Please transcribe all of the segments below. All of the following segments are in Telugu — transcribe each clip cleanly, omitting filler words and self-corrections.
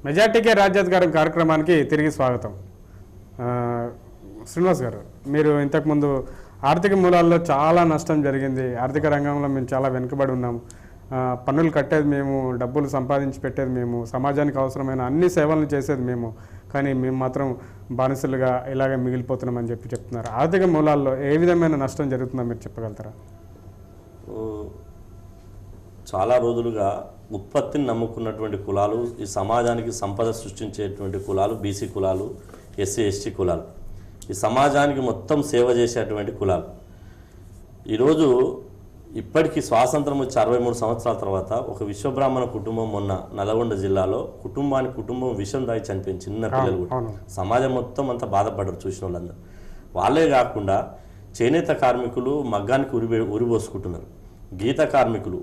మెజార్టీకే రాజ్యాధికారం కార్యక్రమానికి తిరిగి స్వాగతం. శ్రీనివాస్ గారు, మీరు ఇంతకుముందు ఆర్థిక మూలాల్లో చాలా నష్టం జరిగింది, ఆర్థిక రంగంలో మేము చాలా వెనుకబడి ఉన్నాము, పన్నులు కట్టేది మేము, డబ్బులు సంపాదించి పెట్టేది మేము, సమాజానికి అవసరమైన అన్ని సేవలను చేసేది మేము, కానీ మేము మాత్రం బానిసలుగా ఇలాగే మిగిలిపోతున్నామని చెప్తున్నారు. ఆర్థిక మూలాల్లో ఏ విధమైన నష్టం జరుగుతుందో మీరు చెప్పగలుగుతారా? చాలా రోజులుగా ఉత్పత్తిని నమ్ముకున్నటువంటి కులాలు, ఈ సమాజానికి సంపద సృష్టించేటువంటి కులాలు బీసీ కులాలు, ఎస్సీ ఎస్టీ కులాలు, ఈ సమాజానికి మొత్తం సేవ చేసేటువంటి కులాలు. ఈరోజు ఇప్పటికీ స్వాతంత్రం వచ్చి 63 సంవత్సరాల తర్వాత ఒక విశ్వబ్రాహ్మణ కుటుంబం మొన్న నల్గొండ జిల్లాలో కుటుంబం విషం దాగి చనిపోయింది. చిన్న పిల్లలు కూడా, సమాజం మొత్తం అంతా బాధపడ్డారు చూసిన వాళ్ళందరూ. వాళ్ళే కాకుండా చేనేత కార్మికులు మగ్గానికి ఉరిపోసుకుంటున్నారు, గీత కార్మికులు,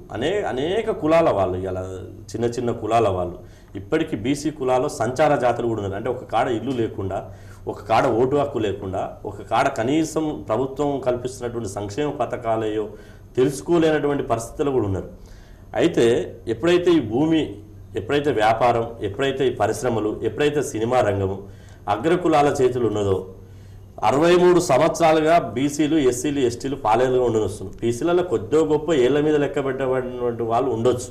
అనేక కులాల వాళ్ళు, ఇలా చిన్న చిన్న కులాల వాళ్ళు. ఇప్పటికీ బీసీ కులాల్లో సంచార జాతులు కూడా ఉన్నారు. అంటే ఒక కాడ ఇల్లు లేకుండా, ఒక కాడ ఓటు హక్కు లేకుండా, ఒక కాడ కనీసం ప్రభుత్వం కల్పిస్తున్నటువంటి సంక్షేమ పథకాలయో తెలుసుకోలేనటువంటి పరిస్థితులు కూడా ఉన్నారు. అయితే ఎప్పుడైతే ఈ భూమి, ఎప్పుడైతే వ్యాపారం, ఎప్పుడైతే ఈ పరిశ్రమలు, ఎప్పుడైతే సినిమా రంగము అగ్రకులాల చేతులు ఉన్నదో, 63 సంవత్సరాలుగా బీసీలు, ఎస్సీలు, ఎస్టీలు పాలేరుగా ఉండనొస్తున్నారు. బీసీలలో కొద్దో గొప్ప ఏళ్ల మీద లెక్క పెట్టబడినటువంటి వాళ్ళు ఉండొచ్చు,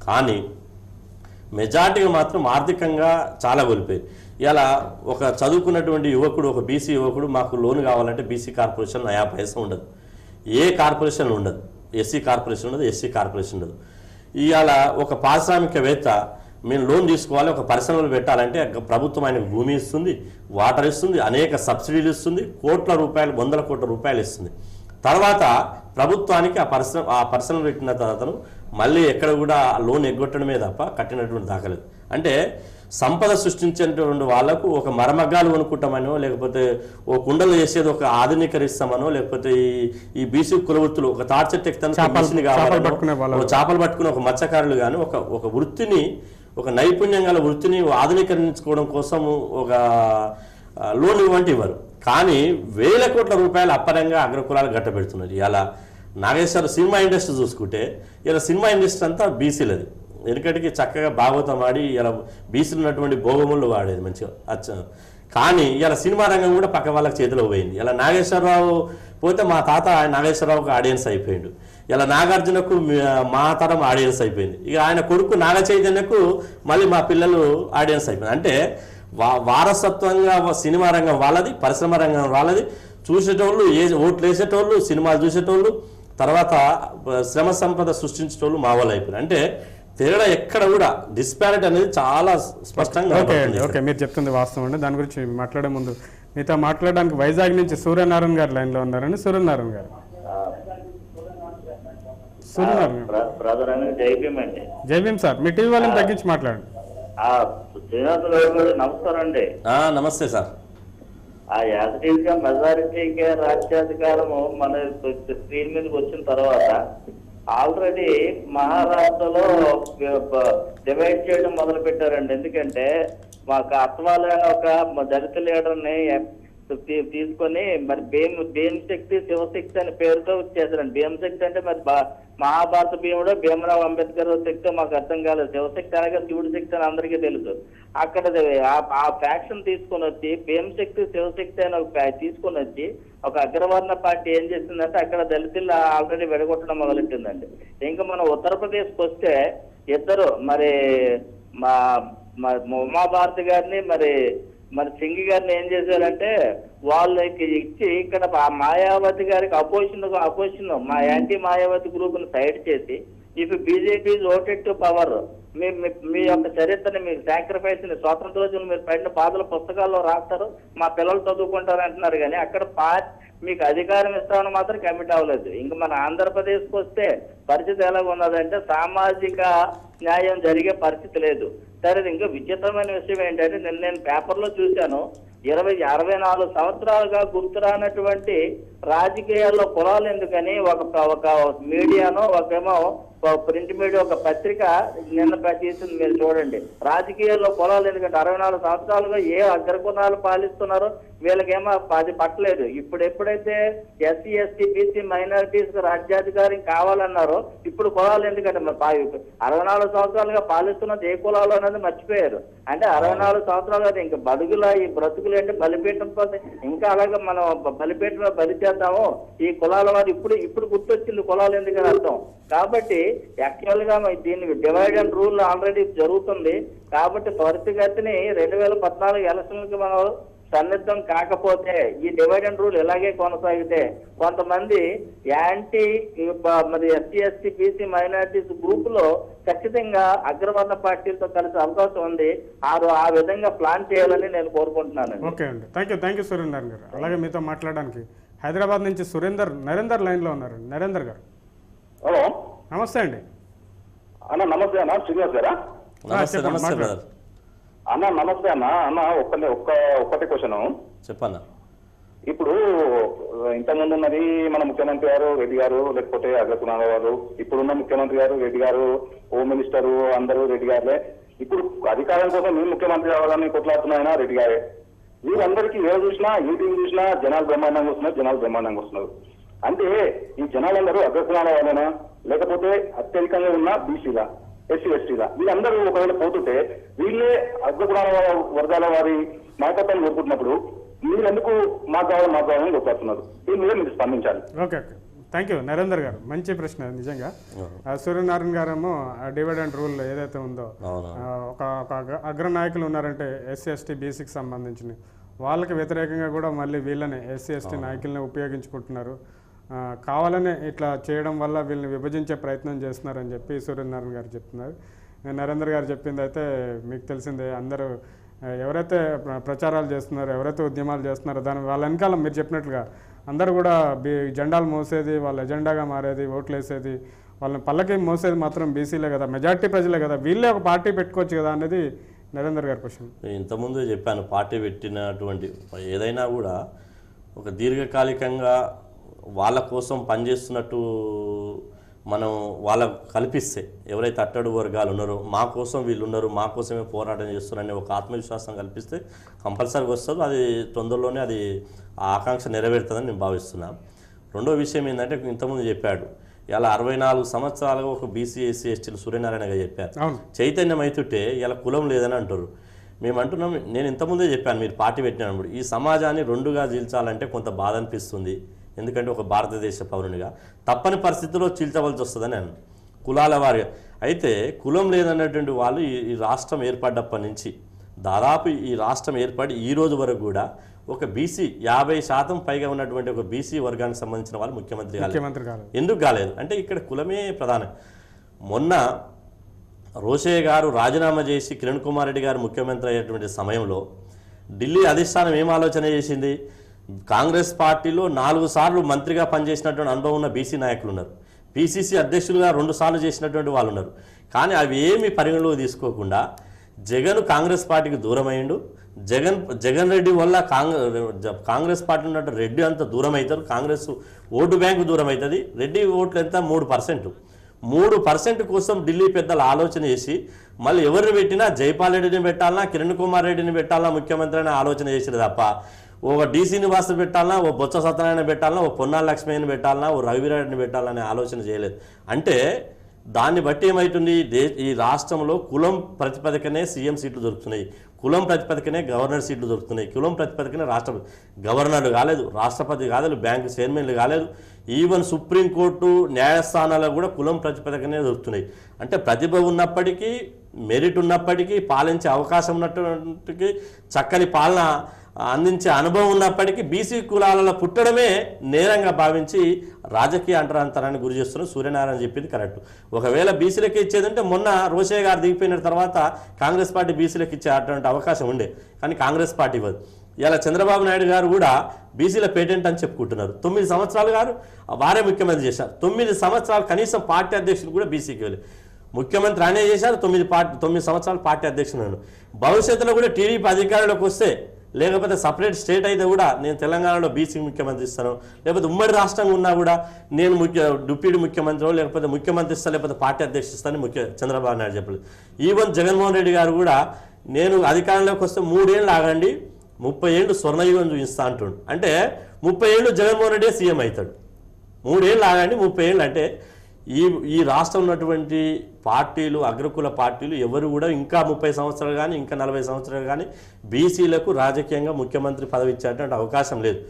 కానీ మెజార్టీగా మాత్రం ఆర్థికంగా చాలా కోల్పోయారు. ఇలా ఒక చదువుకున్నటువంటి యువకుడు, ఒక బీసీ యువకుడు, మాకు లోన్ కావాలంటే బీసీ కార్పొరేషన్ 50 పైసా ఉండదు, ఏ కార్పొరేషన్ ఉండదు, ఎస్సీ కార్పొరేషన్ ఉండదు, ఎస్సీ కార్పొరేషన్ ఉండదు. ఇవాళ ఒక పారిశ్రామికవేత్త మేము లోన్ తీసుకోవాలి, ఒక పరిశ్రమలు పెట్టాలంటే ప్రభుత్వం ఆయనకు భూమి ఇస్తుంది, వాటర్ ఇస్తుంది, అనేక సబ్సిడీలు ఇస్తుంది, కోట్ల రూపాయలు, 100 కోట్ల రూపాయలు ఇస్తుంది. తర్వాత ప్రభుత్వానికి ఆ పరిశ్రమ పెట్టిన తర్వాత మళ్ళీ ఎక్కడ కూడా లోన్ ఎగ్గొట్టడమే తప్ప కట్టినటువంటి దాఖలేదు. అంటే సంపద సృష్టించేటువంటి వాళ్లకు ఒక మరమగ్గాలు కొనుక్కుంటామనో, లేకపోతే ఓ కుండలు చేసేది ఒక ఆధునీకరిస్తామనో, లేకపోతే ఈ బీసీ కులవృత్తులు ఒక తాటి చెట్టు ఎక్కుతాను కావాలనో, చేపలు పట్టుకునే ఒక మత్స్యకారులు కానీ ఒక వృత్తిని, ఒక నైపుణ్యం గల వృత్తిని ఆధునీకరించుకోవడం కోసం ఒక లోన్ ఇవ్వండి ఇవ్వరు. కానీ వేల కోట్ల రూపాయలు అప్పరంగా అగ్రకులాలు గట్టబెడుతున్నారు. ఇలా నాగేశ్వర సినిమా ఇండస్ట్రీ చూసుకుంటే, ఇలా సినిమా ఇండస్ట్రీ అంతా బీసీలది. వెనుకటికి చక్కగా భాగవతం ఆడి ఇలా బీసీలు ఉన్నటువంటి భోగములు వాడేది మంచిగా. కానీ ఇలా సినిమా రంగం కూడా పక్క వాళ్ళకి చేతిలో పోయింది. ఇలా నాగేశ్వరరావు పోతే మా తాత నాగేశ్వరరావుకు ఆడియన్స్ అయిపోయాడు, ఇలా నాగార్జునకు మా తరం ఆడియన్స్ అయిపోయింది, ఇక ఆయన కొడుకు నాగ చైతన్యకు మళ్ళీ మా పిల్లలు ఆడియన్స్ అయిపోయింది. అంటే వారసత్వంగా సినిమా రంగం వాళ్ళది, పరిశ్రమ రంగం వాళ్ళది, చూసేటోళ్ళు, ఓట్లు వేసేటోళ్ళు, సినిమాలు చూసేటోళ్ళు, తర్వాత శ్రమ సంపద సృష్టించేటోళ్ళు మా వాళ్ళు అయిపోయారు. అంటే తేడా ఎక్కడ కూడా డిస్పారిటీ అనేది చాలా స్పష్టంగా. ఓకే, మీరు చెప్తుంది వాస్తవం అండి. దాని గురించి మాట్లాడే ముందు మీతో మాట్లాడడానికి వైజాగ్ నుంచి సూర్యనారాయణ గారు లైన్లో ఉన్నారండి. సూర్యనారాయణ గారు, జైభీం సార్, మీ టీవీ వాళ్ళని తగ్గించి మాట్లాడండి. నమస్కారం అండి. నమస్తే సార్. యాజిటీగా మెజారిటీగా రాజ్యాధికారము మన స్క్రీన్ మీదకి వచ్చిన తర్వాత ఆల్రెడీ మహారాష్ట్రలో డివైడ్ చేయడం మొదలు పెట్టారండి. ఎందుకంటే మాకు అత్వాలైన ఒక దళిత లీడర్ని తీసుకొని మరి భీమశక్తి, శివశక్తి అనే పేరుతో చేశారండి. భీమశక్తి అంటే మరి మహాభారత భీముడు, భీమరావు అంబేద్కర్ శక్తి మాకు అర్థం కాలేదు. శివశక్తి అనగా శివుడి శక్తి అని అందరికీ తెలుసు. అక్కడ ఆ ఫ్యాక్షన్ తీసుకొని వచ్చి భీమశక్తి, శివశక్తి అని తీసుకొని వచ్చి ఒక అగ్రవర్ణ పార్టీ ఏం చేసిందంటే అక్కడ దళితులు ఆల్రెడీ విడగొట్టడం మొదలెట్టిందండి. ఇంకా మనం ఉత్తరప్రదేశ్కి వస్తే ఇద్దరు మరి ఉమాభారతి గారిని మరి సింగి గారిని ఏం చేశారంటే వాళ్ళకి ఇచ్చి ఇక్కడ మాయావతి గారికి అపోజిషన్ మా యాంటీ మాయావతి గ్రూప్ ని సైడ్ చేసి if BJP voted to power మీ యొక్క చరిత్రని, మీ సాక్రిఫైస్ ని, స్వాతంత్ర రోజులు మీరు పడిన బాధల పుస్తకాల్లో రాస్తారు, మా పిల్లలు చదువుకుంటారు అంటున్నారు. కానీ అక్కడ మీకు అధికారం ఇస్తామని మాత్రం కమిట్ అవ్వలేదు. ఇంకా మన ఆంధ్రప్రదేశ్కి వస్తే పరిస్థితి ఎలా ఉన్నదంటే సామాజిక న్యాయం జరిగే పరిస్థితి లేదు. సరే, ఇంకా విచిత్రమైన విషయం ఏంటంటే నేను పేపర్లో చూశాను, 64 సంవత్సరాలుగా గుర్తురానటువంటి రాజకీయాల్లో కులాలు ఎందుకని ఒక మీడియానో ఒకేమో ప్రింట్ మీడియా ఒక పత్రిక నిన్న తీసింది, మీరు చూడండి. రాజకీయాల్లో కులాలు ఎందుకంటే 64 సంవత్సరాలుగా ఏ అగ్రకులాలు పాలిస్తున్నారో వీళ్ళకేమో అది పట్టలేదు. ఇప్పుడు ఎప్పుడైతే ఎస్సీ ఎస్టీ బీసీ మైనారిటీస్ రాజ్యాధికారం కావాలన్నారో ఇప్పుడు కులాలు ఎందుకంటే 64 సంవత్సరాలుగా పాలిస్తున్నది ఏ కులాలు అనేది మర్చిపోయారు. అంటే 64 సంవత్సరాలు ఇంకా బడుగుల ఈ బ్రతుకులు అంటే బలిపీఠం ఇంకా అలాగే మనం బలిపీఠంలో బలి చేద్దాము ఈ కులాల వారు ఇప్పుడు గుర్తొచ్చింది కులాలు ఎందుకని అర్థం. కాబట్టి యాక్చువల్ గా దీన్ని డివైడ్ అండ్ రూల్ ఆల్రెడీ జరుగుతుంది. కాబట్టి త్వరితగతిని 2014 ఎలక్షన్లకి మనం సన్నిద్ధం కాకపోతే ఈ డివైడ్ అండ్ రూల్ ఇలాగే కొనసాగితే కొంతమంది యాంటీ మరి SC ST BC minorities group లో ఖచ్చితంగా అగ్రవర్ణ పార్టీలతో కలిసే అవకాశం ఉంది. ఆ విధంగా ప్లాన్ చేయాలని నేను కోరుకుంటున్నాను. ఓకే అండి, థ్యాంక్ యూ సురేందర్ గారు. అలాగే మీతో మాట్లాడడానికి హైదరాబాద్ నుంచి నరేందర్ లైన్లో ఉన్నారు. నరేందర్ గారు హలో, నమస్తే అండి. అన్న నమస్తే అన్న, శ్రీనివాస్ గారా? నమస్తే బ్రదర్. అన్న నమస్తే అన్న. అన్న ఒక్కటే క్వశ్చన్ చెప్పన్నా. ఇప్పుడు ఇంతకుముందు ఉన్నది మన ముఖ్యమంత్రి గారు రెడ్డి గారు, లేకపోతే అగ్రకులాల వారు. ఇప్పుడున్న ముఖ్యమంత్రి గారు రెడ్డి గారు, హోమ్ మినిస్టర్ అందరూ రెడ్డి గారులే. ఇప్పుడు అధికారం కోసం మీరు ముఖ్యమంత్రి కావాలని కొట్లాడుతున్నాయన రెడ్డి గారే. వీరందరికీ ఏ చూసినా ఏ టీవీ చూసినా జనాలు బ్రహ్మాండంగా వస్తున్నారు. అంటే ఈ జనాలందరూ అగ్రకులాల వాళ్ళనా, లేకపోతే అత్యధికంగా ఉన్న బీసీలా, ఎస్సీ ఎస్టీలా, వీళ్ళందరూ ఒకవేళ పోతుంటే వీళ్ళే అగ్రకులాల వర్గాల వారి నాయకత్వాన్ని కోరుకుంటున్నప్పుడు మీరెందుకు మాకు కావాలని కోరుతున్నారు? దీని మీద మీరు స్పందించాలి. ఓకే, థ్యాంక్ యూ నరేందర్ గారు. మంచి ప్రశ్న నిజంగా. సూర్యనారాయణ గారేమో డివైడ్ అండ్ రూల్ ఏదైతే ఉందో ఒక అగ్రనాయకులు ఉన్నారంటే ఎస్సీ ఎస్టీ బీసీకి సంబంధించిన వాళ్ళకి వ్యతిరేకంగా కూడా మళ్ళీ వీళ్ళని ఎస్సీ ఎస్టీ నాయకుల్ని ఉపయోగించుకుంటున్నారు. కావాలని ఇట్లా చేయడం వల్ల వీళ్ళని విభజించే ప్రయత్నం చేస్తున్నారని చెప్పి సూర్యనారాయణ గారు చెప్తున్నారు. నరేందర్ గారు చెప్పింది అయితే మీకు తెలిసిందే. అందరూ ఎవరైతే ప్రచారాలు చేస్తున్నారో, ఎవరైతే ఉద్యమాలు చేస్తున్నారో వాళ్ళ వెనకాల మీరు చెప్పినట్లుగా అందరూ కూడా జెండాలు మోసేది, వాళ్ళ ఎజెండాగా మారేది, ఓట్లు వేసేది, వాళ్ళని పల్లకి మోసేది మాత్రం బీసీలే కదా, మెజార్టీ ప్రజలే కదా, వీళ్ళే ఒక పార్టీ పెట్టుకోవచ్చు కదా అనేది నరేందర్ గారి క్వశ్చన్. ఇంతకుముందు చెప్పాను, పార్టీ పెట్టినటువంటి ఏదైనా కూడా ఒక దీర్ఘకాలికంగా వాళ్ళ కోసం పనిచేస్తున్నట్టు మనం వాళ్ళకు కల్పిస్తే, ఎవరైతే అట్టడుగు వర్గాలు ఉన్నారో మా కోసం వీళ్ళు ఉన్నారు, మా కోసమే పోరాటం చేస్తున్నారని ఒక ఆత్మవిశ్వాసం కల్పిస్తే కంపల్సరీగా వస్తుంది. అది తొందరలోనే అది ఆ ఆకాంక్ష నెరవేరుతుందని నేను భావిస్తున్నాను. రెండో విషయం ఏంటంటే ఇంతకుముందు చెప్పాడు, ఇలా 64 సంవత్సరాలుగా ఒక బీసీ ఎస్సీ ఎస్టీలు సూర్యనారాయణగా చెప్పారు. చైతన్యం అవుతుంటే ఇలా కులం లేదని అంటారు. మేము అంటున్నాం, నేను ఇంతకుముందే చెప్పాను, మీరు పార్టీ పెట్టినప్పుడు ఈ సమాజాన్ని రెండుగా చీల్చాలంటే కొంత బాధ అనిపిస్తుంది. ఎందుకంటే ఒక భారతదేశ పౌరునిగా తప్పని పరిస్థితుల్లో చీల్చవలసి వస్తుందని అన్నాను, కులాల వారిగా. అయితే కులం లేదన్నటువంటి వాళ్ళు ఈ రాష్ట్రం ఏర్పడ్డప్పటి నుంచి దాదాపు ఈ రాష్ట్రం ఏర్పడి ఈ రోజు వరకు కూడా ఒక బీసీ 50% పైగా ఉన్నటువంటి ఒక బీసీ వర్గానికి సంబంధించిన వాళ్ళు ముఖ్యమంత్రి కాలేదు. ఎందుకు కాలేదు అంటే ఇక్కడ కులమే ప్రధానం. మొన్న రోషయ్య గారు రాజీనామా చేసి కిరణ్ కుమార్ రెడ్డి గారు ముఖ్యమంత్రి అయ్యేటువంటి సమయంలో ఢిల్లీ అధిష్టానం ఏం ఆలోచన చేసింది? కాంగ్రెస్ పార్టీలో 4 సార్లు మంత్రిగా పనిచేసినటువంటి అనుభవం ఉన్న బీసీ నాయకులు ఉన్నారు, పిసిసి అధ్యక్షులుగా 2 సార్లు చేసినటువంటి వాళ్ళు ఉన్నారు. కానీ అవి ఏమి పరిగణలోకి తీసుకోకుండా జగన్ కాంగ్రెస్ పార్టీకి దూరమైండు. జగన్ రెడ్డి వల్ల కాంగ్రెస్ పార్టీ ఉన్నట్టు రెడ్డి అంత దూరం అవుతారు, కాంగ్రెస్ ఓటు బ్యాంకు దూరం అవుతుంది. రెడ్డి ఓట్లు ఎంత 3% కోసం ఢిల్లీ పెద్దలు ఆలోచన చేసి మళ్ళీ ఎవరిని పెట్టినా జైపాల్ రెడ్డిని పెట్టాలన్నా, కిరణ్ కుమార్ రెడ్డిని పెట్టాలన్నా ముఖ్యమంత్రి అని ఆలోచన చేసారు తప్ప ఒక డీ శ్రీనివాస్ పెట్టాలన్నా, ఓ బొత్స సత్యనారాయణ పెట్టాలన్నా, ఓ పొన్నాల లక్ష్మయ్యని పెట్టాలన్నా, ఓ రవిరెడ్డిని పెట్టాలనే ఆలోచన చేయలేదు. అంటే దాన్ని బట్టి ఏమవుతుంది, ఈ రాష్ట్రంలో కులం ప్రతిపదికనే సీఎం సీట్లు దొరుకుతున్నాయి, కులం ప్రతిపదికనే గవర్నర్ సీట్లు దొరుకుతున్నాయి, కులం ప్రతిపదికనే రాష్ట్ర గవర్నర్లు కాలేదు, రాష్ట్రపతి కాలేదు, బ్యాంకు చైర్మన్లు కాలేదు, ఈవెన్ సుప్రీంకోర్టు న్యాయస్థానాలకు కూడా కులం ప్రతిపదికనే దొరుకుతున్నాయి. అంటే ప్రతిభ ఉన్నప్పటికీ, మెరిట్ ఉన్నప్పటికీ, పాలించే అవకాశం ఉన్నప్పటికీ, చక్కని పాలన అందించే అనుభవం ఉన్నప్పటికీ బీసీ కులాలలో పుట్టడమే నేరంగా భావించి రాజకీయ అంటరాంతరాన్ని గురి చేస్తున్న సూర్యనారాయణ చెప్పింది కరెక్ట్. ఒకవేళ బీసీలకు ఇచ్చేదంటే మొన్న రోషయ్య గారు దిగిపోయిన తర్వాత కాంగ్రెస్ పార్టీ బీసీలకు ఇచ్చే అటువంటి అవకాశం ఉండే, కానీ కాంగ్రెస్ పార్టీ ఇవ్వదు. ఇలా చంద్రబాబు నాయుడు గారు కూడా బీసీల పేటెంట్ అని చెప్పుకుంటున్నారు. 9 సంవత్సరాలు గారు వారే ముఖ్యమంత్రి చేశారు. 9 సంవత్సరాలు కనీసం పార్టీ అధ్యక్షులు కూడా బీసీకి వెళ్ళి ముఖ్యమంత్రి అనే చేశారు. 9 సంవత్సరాలు పార్టీ అధ్యక్షులు. భవిష్యత్తులో కూడా టీడీపీ అధికారంలోకి వస్తే లేకపోతే సపరేట్ స్టేట్ అయితే కూడా నేను తెలంగాణలో బీసీ ముఖ్యమంత్రి ఇస్తాను, లేకపోతే ఉమ్మడి రాష్ట్రంగా ఉన్నా కూడా నేను డిప్యూటీ ముఖ్యమంత్రి లేకపోతే ముఖ్యమంత్రి ఇస్తాను, లేకపోతే పార్టీ అధ్యక్షుడు ఇస్తాను చంద్రబాబు నాయుడు చెప్పలేదు. ఈవెన్ జగన్మోహన్ రెడ్డి గారు కూడా నేను అధికారంలోకి వస్తే 3 ఏళ్ళు ఆగండి 30 ఏళ్ళు స్వర్ణయుగం చూపిస్తా అంటుండు. అంటే 30 ఏళ్ళు జగన్మోహన్ రెడ్డి సీఎం అవుతాడు, 3 ఏళ్ళు ఆగండి 30 ఏళ్ళు. అంటే ఈ రాష్ట్రం ఉన్నటువంటి పార్టీలు అగ్రకుల పార్టీలు ఎవరు కూడా ఇంకా 30 సంవత్సరాలు కానీ ఇంకా 40 సంవత్సరాలు కానీ బీసీలకు రాజకీయంగా ముఖ్యమంత్రి పదవి ఇచ్చేటువంటి అవకాశం లేదు.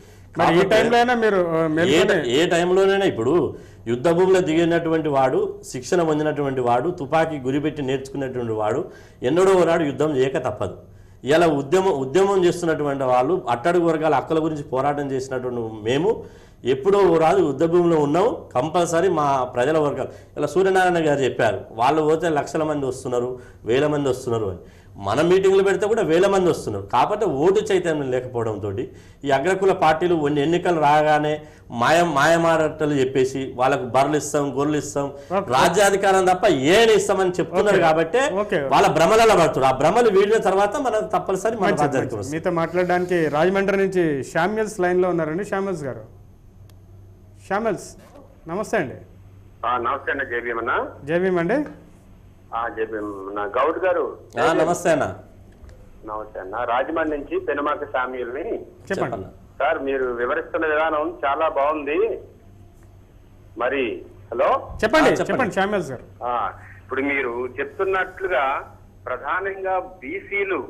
ఏ టైంలోనైనా ఇప్పుడు యుద్ధ భూమిలో దిగినటువంటి వాడు, శిక్షణ పొందినటువంటి వాడు, తుపాకీ గురిపెట్టి నేర్చుకున్నటువంటి వాడు ఎన్నడో నాడు యుద్ధం చేయక తప్పదు. ఇలా ఉద్యమం చేస్తున్నటువంటి వాళ్ళు, అట్టడుగు వర్గాల హక్కుల గురించి పోరాటం చేసినటువంటి మేము ఎప్పుడో రాదు యుద్ధ భూమిలో ఉన్నాం. కంపల్సరీ మా ప్రజల వర్గాలు ఇలా సూర్యనారాయణ గారు చెప్పారు, వాళ్ళు పోతే లక్షల మంది వస్తున్నారు, 1000 మంది వస్తున్నారు అని. మన మీటింగ్లు పెడితే కూడా 1000 మంది వస్తున్నారు. కాబట్టి ఓటు చైతన్యం లేకపోవడంతో ఈ అగ్రకుల పార్టీలు ఎన్నికలు రాగానే మాయమాటలు చెప్పేసి వాళ్ళకు బర్రెలు ఇస్తాం, గొర్రెలు ఇస్తాం, రాజ్యాధికారం తప్ప ఏని ఇస్తామని చెప్తున్నారు. కాబట్టి వాళ్ళ భ్రమలలో పడుతున్నారు. ఆ భ్రమలు వీడిన తర్వాత మనం తప్పనిసరి మన రాజ్యాధికారం. మీతో మాట్లాడడానికి రాజమండ్రి నుంచి షామ్యల్స్ లైన్లో ఉన్నారండి. షామ్యల్స్ గారు, షామ్యల్స్ నమస్తే అండి. నమస్తే అన్న. జేబీఎం అన్న. జేబీఎం అండి. జేబీఎం గౌడ్ గారు. నమస్తే అన్న. నమస్తే అన్న. రాజమండ్రి నుంచి పెనుమాక శామ్యుల్ని. చెప్పండి సార్, మీరు వివరిస్తున్న విధానం చాలా బాగుంది. మరి హలో చెప్పండి షామ్యల్స్ గారు. ఇప్పుడు మీరు చెప్తున్నట్లుగా ప్రధానంగా బీసీలు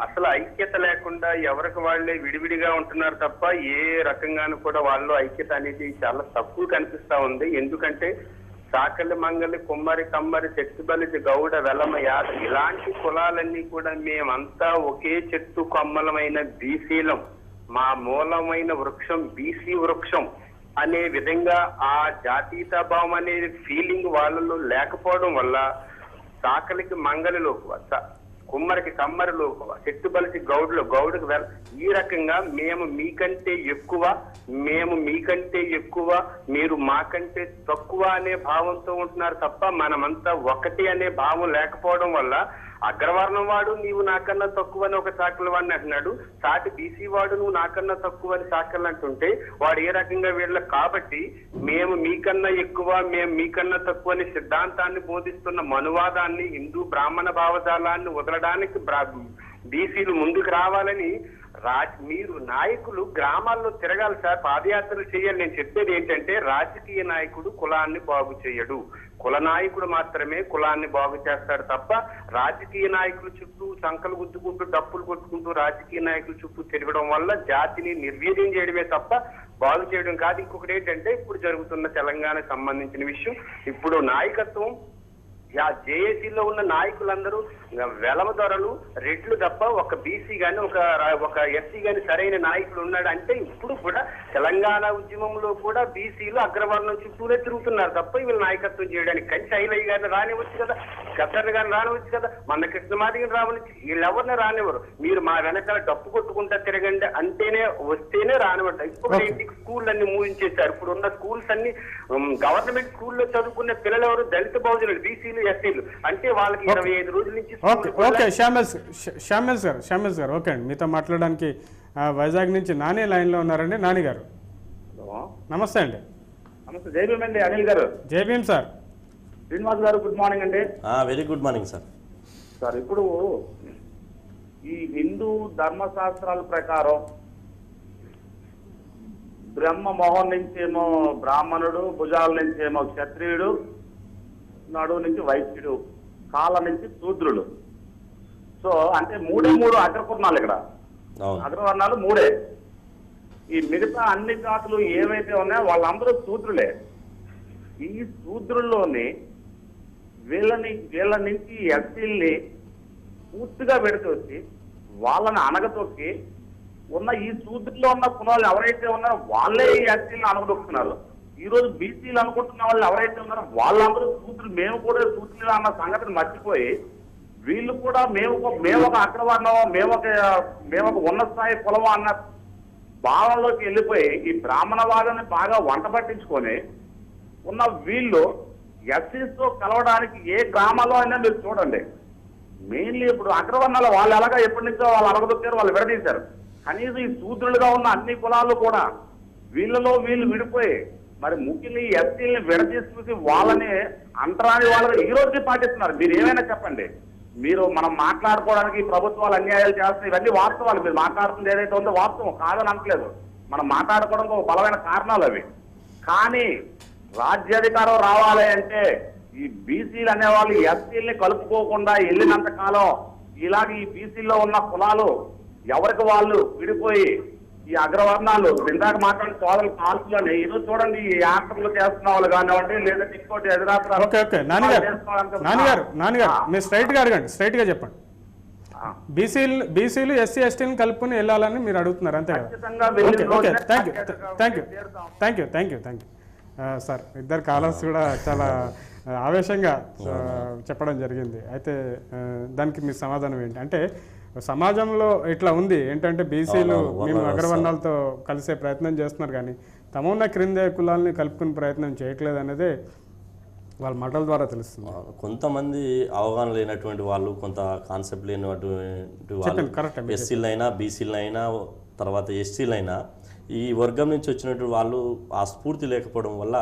అసలు ఐక్యత లేకుండా ఎవరికి వాళ్ళే విడివిడిగా ఉంటున్నారు తప్ప ఏ రకంగానూ కూడా వాళ్ళు ఐక్యత అనేది చాలా తక్కువ కనిపిస్తా ఉంది. ఎందుకంటే సాకలి, మంగలి, కుమ్మరి, కమ్మరి, చెట్టుబలి, గౌడ, వెలమ, యాద ఇలాంటి కులాలన్నీ కూడా మేమంతా ఒకే చెట్టు కొమ్మలమైన బీసీలం, మా మూలమైన వృక్షం బీసీ వృక్షం అనే విధంగా ఆ జాతీయతా భావం అనే ఫీలింగ్ వాళ్ళలో లేకపోవడం వల్ల సాకలికి మంగలిలో, కుమ్మరికి కమ్మరిలో, చెట్టుబలికి గౌడులో, గౌడుకు ఈ రకంగా మేము మీకంటే ఎక్కువ, మేము మీకంటే ఎక్కువ, మీరు మాకంటే తక్కువ అనే భావంతో ఉంటున్నారు తప్ప మనమంతా ఒకటి అనే భావం లేకపోవడం వల్ల అగ్రవర్ణం వాడు నీవు నాకన్నా తక్కువ అని ఒక సాకల వాడిని అంటున్నాడు, సాటి బీసీ వాడు నువ్వు నాకన్నా తక్కువ అని సాకలు అంటుంటే వాడు ఏ రకంగా వీళ్ళకి. కాబట్టి మేము మీకన్నా ఎక్కువ, మేము మీకన్నా తక్కువ అనే సిద్ధాంతాన్ని బోధిస్తున్న మనువాదాన్ని, హిందూ బ్రాహ్మణ భావజాలాన్ని వదలడానికి బీసీలు ముందుకు రావాలని మీరు నాయకులు గ్రామాల్లో తిరగాలి సార్, పాదయాత్రలు చేయాలి. నేను చెప్పేది ఏంటంటే రాజకీయ నాయకుడు కులాన్ని బాగు చేయడు, కుల నాయకుడు మాత్రమే కులాన్ని బాగు చేస్తాడు తప్ప రాజకీయ నాయకుల చుట్టూ సంకలు గుద్దుకుంటూ డప్పులు కొట్టుకుంటూ రాజకీయ నాయకుల చుట్టూ తిరగడం వల్ల జాతిని నిర్వీర్యం చేయడమే తప్ప బాగు చేయడం కాదు. ఇంకొకటి ఏంటంటే ఇప్పుడు జరుగుతున్న తెలంగాణకు సంబంధించిన విషయం, ఇప్పుడు నాయకత్వం జేఏసీలో ఉన్న నాయకులందరూ వెలమ ధరలు రెట్లు తప్ప ఒక బీసీ గాని ఒక ఎస్సీ గాని సరైన నాయకుడు ఉన్నాడు అంటే ఇప్పుడు కూడా తెలంగాణ ఉద్యమంలో కూడా బీసీలు అగ్రవర్ణం చుట్టూనే తిరుగుతున్నారు తప్ప వీళ్ళు నాయకత్వం చేయడానికి. కానీ శైలయ్య గారిని రానివచ్చు కదా, గద్దర్ గారిని రానివచ్చు కదా, మన కృష్ణమాదిని రావచ్చు, వీళ్ళెవరిని రానివ్వరు. మీరు మా వెనకాల డప్పు కొట్టుకుంటా తిరగండి అంటేనే వస్తేనే రానివ్వంట. ఇప్పుడు ఇంటికి స్కూల్ అన్ని మూయించేశారు. ఇప్పుడు ఉన్న స్కూల్స్ అన్ని గవర్నమెంట్ స్కూల్లో చదువుకునే పిల్లలు ఎవరు దళిత బహుజనులు, బీసీలు, ఎస్సీలు. అంటే వాళ్ళకి 25 రోజుల నుంచి. ఓకే షామ్యల్స్ గారు ఓకే అండి. మీతో మాట్లాడడానికి వైజాగ్ నుంచి నాని లైన్లో ఉన్నారండి. నాని గారు నమస్తే అండి. నమస్తే. జైభీం అండి. అనిల్ గారు. జైభీం సార్. శ్రీనివాస్ గారు గుడ్ మార్నింగ్ అండి. Very good morning sir. Sir, ఇప్పుడు ఈ హిందూ ధర్మశాస్త్రాల ప్రకారం బ్రహ్మ మొహం నుంచేమో బ్రాహ్మణుడు, భుజాల నుంచేమో క్షత్రియుడు, నడువు నుంచి వైశ్యుడు, కాళ్ళ నుంచి శూద్రుడు. సో అంటే 3 అగ్రవర్ణాలు. ఇక్కడ అగ్రవర్ణాలు 3. ఈ మిగతా అన్ని జాతులు ఏవైతే ఉన్నాయో వాళ్ళందరూ శూద్రులే. ఈ శూద్రుల్లోని వీళ్ళ నుంచి ఎస్సీల్ని పూర్తిగా విడతొచ్చి వాళ్ళని అనగతొక్కి ఉన్న ఈ శూద్రుల్లో ఉన్న కులాలు ఎవరైతే ఉన్నారో వాళ్ళే ఈ ఎస్సీలను అనగదొక్కుతున్నారు. ఈ రోజు బీసీలు అనుకుంటున్న వాళ్ళు ఎవరైతే ఉన్నారో వాళ్ళందరూ శూద్రులు, మేము కూడా శూద్రులు అన్న సంగతిని మర్చిపోయి వీళ్ళు కూడా మేము ఒక అగ్రవర్ణం, మేము ఒక ఉన్నత స్థాయి కులం అన్న భావంలోకి వెళ్ళిపోయి ఈ బ్రాహ్మణవాదాన్ని బాగా వంట పట్టించుకొని ఉన్న వీళ్ళు ఎస్సీస్తో కలవడానికి ఏ గ్రామాల్లో అయినా మీరు చూడండి, మెయిన్లీ ఇప్పుడు అగ్రవర్ణాలు వాళ్ళు ఎలాగా ఎప్పటి నుంచో వాళ్ళు అడగదొక్కారు, వాళ్ళు విడదీశారు. కనీసం ఈ శూద్రులుగా ఉన్న అన్ని కులాలు కూడా వీళ్ళలో వీళ్ళు విడిపోయి మరి ముఖ్యంగా ఈ ఎస్టీలని విడదీసి వాళ్ళని అంటరాని వాళ్ళని ఈ రోజుకి పాటిస్తున్నారు. మీరు ఏమైనా చెప్పండి, మీరు మనం మాట్లాడుకోవడానికి ప్రభుత్వాలు అన్యాయాలు చేస్తున్నాయి, ఇవన్నీ వాస్తవాలు. మీరు మాట్లాడుతుంది ఏదైతే ఉందో వాస్తవం కాదని అనట్లేదు, మనం మాట్లాడుకోవడానికి ఒక బలమైన కారణాలు అవి. కానీ రాజ్యాధికారం రావాలి అంటే ఈ బీసీలు అనేవాళ్ళు ఎస్సీలని కలుపుకోకుండా వెళ్ళినంత కాలం ఇలాగ ఈ బీసీలో ఉన్న కులాలు ఎవరికి వాళ్ళు విడిపోయి ఈ అగ్రవర్ణాలు ఇందాక మాట్లాడిన సోదరుల కాల్పులోనే ఈరోజు చూడండి, ఈ యాత్రలు చేస్తున్న వాళ్ళు కానివ్వండి, లేదంటే ఇంకోటి ఓకే నాన్నగారు మీరు స్ట్రైట్గా అడగండి, స్ట్రైట్గా చెప్పండి. బీసీలు ఎస్సీ ఎస్టీలను కలుపుకొని వెళ్ళాలని మీరు అడుగుతున్నారు అంతే కదా? Okay thank you sir. ఇద్దరు కాలర్స్ కూడా చాలా ఆవేశంగా చెప్పడం జరిగింది. అయితే దానికి మీ సమాధానం ఏంటి? అంటే సమాజంలో ఇట్లా ఉంది ఏంటంటే బీసీలు మేము అగ్రవర్ణాలతో కలిసే ప్రయత్నం చేస్తున్నారు, కానీ తమన్న క్రింద కులాలని కలుపుకునే ప్రయత్నం చేయట్లేదు అనేది వాళ్ళ మాటల ద్వారా తెలుస్తుంది. కొంతమంది అవగాహన లేనటువంటి వాళ్ళు, కొంత కాన్సెప్ట్ లేనటువంటి వాళ్ళు, ఎస్సీలైనా బీసీలైనా తర్వాత ఎస్టీలైనా ఈ వర్గం నుంచి వచ్చినటువంటి వాళ్ళు ఆ స్ఫూర్తి లేకపోవడం వల్ల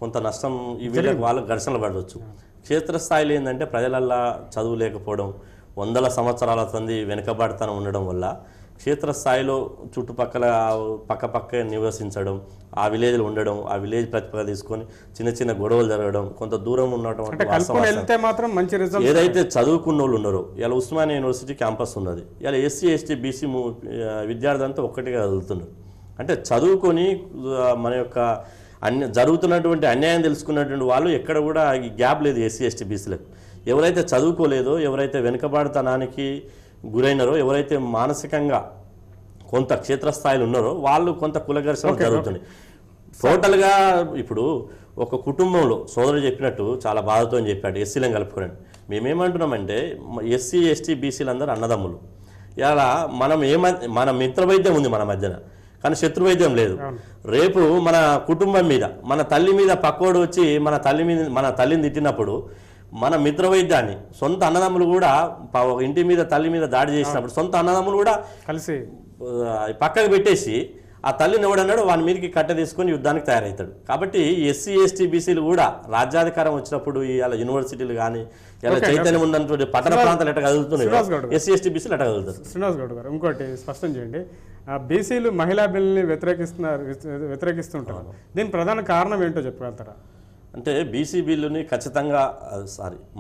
కొంత నష్టం వీళ్ళకి వాళ్ళు ఘర్షణలు పడవచ్చు. క్షేత్రస్థాయిలో ఏంటంటే ప్రజలల్లా చదువు లేకపోవడం, వందల సంవత్సరాల సంది వెనుకబాటుతనం ఉండడం వల్ల క్షేత్రస్థాయిలో చుట్టుపక్కల పక్క నివసించడం, ఆ విలేజ్లో ఉండడం, ఆ విలేజ్ ప్రతిపద తీసుకొని చిన్న చిన్న గొడవలు జరగడం, కొంత దూరం ఉన్నటువంటి ఏదైతే చదువుకున్న వాళ్ళు ఉన్నారో, ఇలా ఉస్మానియా యూనివర్సిటీ క్యాంపస్ ఉన్నది, ఇలా ఎస్సీ ఎస్టీ బీసీ విద్యార్థులంతా ఒక్కటిగా చదువుతున్నారు. అంటే చదువుకొని మన యొక్క జరుగుతున్నటువంటి అన్యాయం తెలుసుకున్నటువంటి వాళ్ళు ఎక్కడ కూడా ఈ గ్యాప్ లేదు ఎస్సీ ఎస్టీ బీసీలకు. ఎవరైతే చదువుకోలేదో, ఎవరైతే వెనుకబాటుతనానికి గురైనారో, ఎవరైతే మానసికంగా కొంత క్షేత్రస్థాయిలో ఉన్నారో వాళ్ళు కొంత కులఘర్షణ జరుగుతుంది. టోటల్గా ఇప్పుడు ఒక కుటుంబంలో సోదరుడు చెప్పినట్టు చాలా బాధతో అని చెప్పాడు, ఎస్సీలను కలుపుకోండి. మేమేమంటున్నామంటే ఎస్సీ ఎస్టీ బీసీలు అందరూ అన్నదమ్ములు. ఇలా మన మిత్ర వైద్యం ఉంది మన మధ్యన, కానీ శత్రు వైద్యం లేదు. రేపు మన కుటుంబం మీద, మన తల్లి మీద పక్కోడు వచ్చి మన తల్లిని తిట్టినప్పుడు మన మిత్ర వైద్యాన్ని సొంత అన్నదమ్ములు కూడా ఇంటి మీద తల్లి మీద దాడి చేసినప్పుడు సొంత అన్నదమ్ములు కూడా కలిసి పక్కకు పెట్టేసి ఆ తల్లిని ఎవడన్నాడు వాని మీదకి కట్ట తీసుకొని యుద్ధానికి తయారవుతాడు. కాబట్టి ఎస్సీ ఎస్టీ బీసీలు కూడా రాజ్యాధికారం వచ్చినప్పుడు ఇవాళ యూనివర్సిటీలు కానీ ఇలా చైతన్యం ఉన్నటువంటి పట్టణ ప్రాంతాలు ఎట్లా కదులుతున్నాయి, ఎస్సీ ఎస్టీ బీసీలు ఎట్లా కదులుతారు? శ్రీనివాస్ గౌడ్ గారు ఇంకోటి స్పష్టం చేయండి, బీసీలు మహిళా బిల్ని వ్యతిరేకిస్తుంటారు, దీని ప్రధాన కారణం ఏంటో చెప్పగలుగుతారా? అంటే బీసీ బిల్లుని ఖచ్చితంగా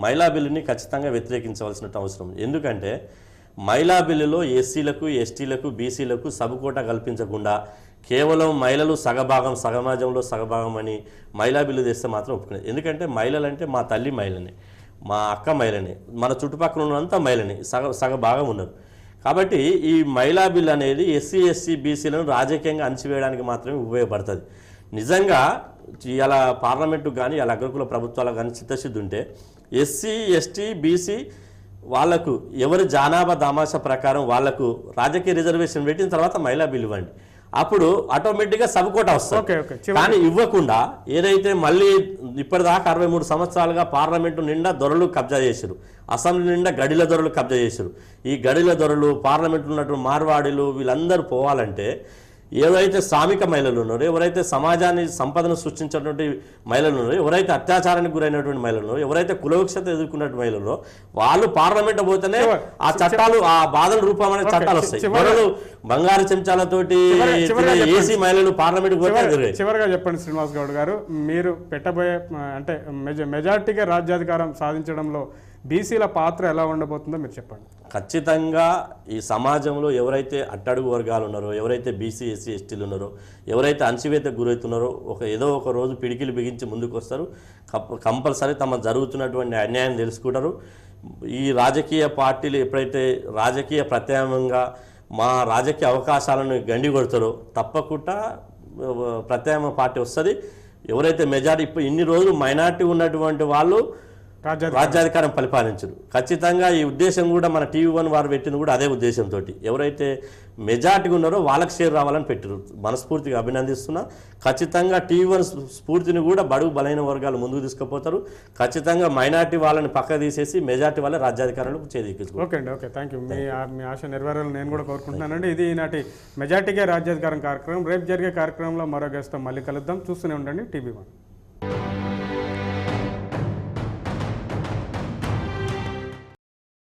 మహిళా బిల్లుని ఖచ్చితంగా వ్యతిరేకించవలసిన అవసరం. ఎందుకంటే మహిళా బిల్లులో ఎస్సీలకు ఎస్టీలకు బీసీలకు సబ్-కోటా కల్పించకుండా కేవలం మహిళలు సమాజంలో సగభాగం అని మహిళా బిల్లు తెస్తే మాత్రం ఒప్పుకునేది. ఎందుకంటే మహిళలు అంటే మా తల్లి మహిళని, మా అక్క మహిళని, మన చుట్టుపక్కల ఉన్నంతా మహిళని సగభాగం ఉన్నారు. కాబట్టి ఈ మహిళా బిల్లు అనేది ఎస్సీ ఎస్సీ బీసీలను రాజకీయంగా అణచివేయడానికి మాత్రమే ఉపయోగపడుతుంది. నిజంగా ఇలా పార్లమెంటు కానీ ఇలా అగ్రకుల ప్రభుత్వాలకు కానీ చిత్తశుద్ధి ఉంటే ఎస్సీ ఎస్టీ బీసీ వాళ్లకు ఎవరి జనాభా దామాషా ప్రకారం వాళ్లకు రాజకీయ రిజర్వేషన్ పెట్టిన తర్వాత మహిళా బిల్లు ఇవ్వండి, అప్పుడు ఆటోమేటిక్గా సబ్-కోటా వస్తుంది. కానీ ఇవ్వకుండా ఏదైతే మళ్ళీ ఇప్పటిదాకా 63 సంవత్సరాలుగా పార్లమెంటు నిండా దొరలు కబ్జా చేశారు, అసెంబ్లీ నిండా గడిల దొరలు కబ్జా చేశారు. ఈ గడిల దొరలు పార్లమెంటు ఉన్నటువంటి మార్వాడీలు వీళ్ళందరూ పోవాలంటే ఎవరైతే శ్రామిక మహిళలు ఉన్నారో, ఎవరైతే సమాజాన్ని సంపదను సృష్టించినటువంటి మహిళలు ఉన్నారో, ఎవరైతే అత్యాచారానికి గురైనటువంటి మహిళలు ఉన్నారో, ఎవరైతే కులవిక్షత ఎదుర్కొన్నటువంటి మహిళలు వాళ్ళు పార్లమెంట్ పోతేనే ఆ చట్టాలు, ఆ బాధల రూపమైన చట్టాలు వస్తాయి. ఎవరు బంగారు చెంచాలతోటి ఏసీ మహిళలు పార్లమెంట్ పోతే. చివరిగా చెప్పండి శ్రీనివాస్ గౌడ్ గారు, మీరు పెట్టబోయే అంటే మెజార్టీగా రాజ్యాధికారం సాధించడంలో బీసీల పాత్ర ఎలా ఉండబోతుందో మీరు చెప్పండి. ఖచ్చితంగా ఈ సమాజంలో ఎవరైతే అట్టడుగు వర్గాలు ఉన్నారో, ఎవరైతే బీసీ ఎస్సీ ఎస్టీలు ఉన్నారో, ఎవరైతే అణచివేతకు గురవుతున్నారో ఏదో ఒక రోజు పిడికిలు బిగించి ముందుకు వస్తారు. కంపల్సరీ తమ జరుగుతున్నటువంటి అన్యాయం తెలుసుకుంటారు. ఈ రాజకీయ పార్టీలు ఎప్పుడైతే రాజకీయ ప్రత్యామ్నాయంగా మా రాజకీయ అవకాశాలను గండి కొడతారో తప్పకుండా ప్రత్యామ్నాయ పార్టీ వస్తుంది. ఎవరైతే మెజారిటీ ఇన్ని రోజులు మైనార్టీ ఉన్నటువంటి వాళ్ళు రాజ్యాధికారం పరిపాలించరు. ఖచ్చితంగా ఈ ఉద్దేశం కూడా మన TV1 వారు పెట్టింది కూడా అదే ఉద్దేశంతో, ఎవరైతే మెజార్టీగా ఉన్నారో వాళ్ళకి షేర్ రావాలని పెట్టారు. మనస్ఫూర్తిగా అభినందిస్తున్నా. ఖచ్చితంగా TV1 స్ఫూర్తిని కూడా బడుగు బలైన వర్గాలు ముందుకు తీసుకుపోతారు. ఖచ్చితంగా మైనార్టీ వాళ్ళని పక్క తీసేసి మెజార్టీ వాళ్ళ రాజ్యాధికారంలో చేదిక్కించుకుంటారు. ఓకే అండి, ఓకే, థ్యాంక్ యూ. మీ ఆశ నెరవేరాలని నేను కూడా కోరుకుంటున్నానండి. ఇది ఈనాటి మెజార్టీగా రాజ్యాధికారం కార్యక్రమం. రేపు జరిగే కార్యక్రమంలో మరో గెస్ట్తో మళ్ళీ కలుద్దాం. చూస్తూనే ఉండండి TV1.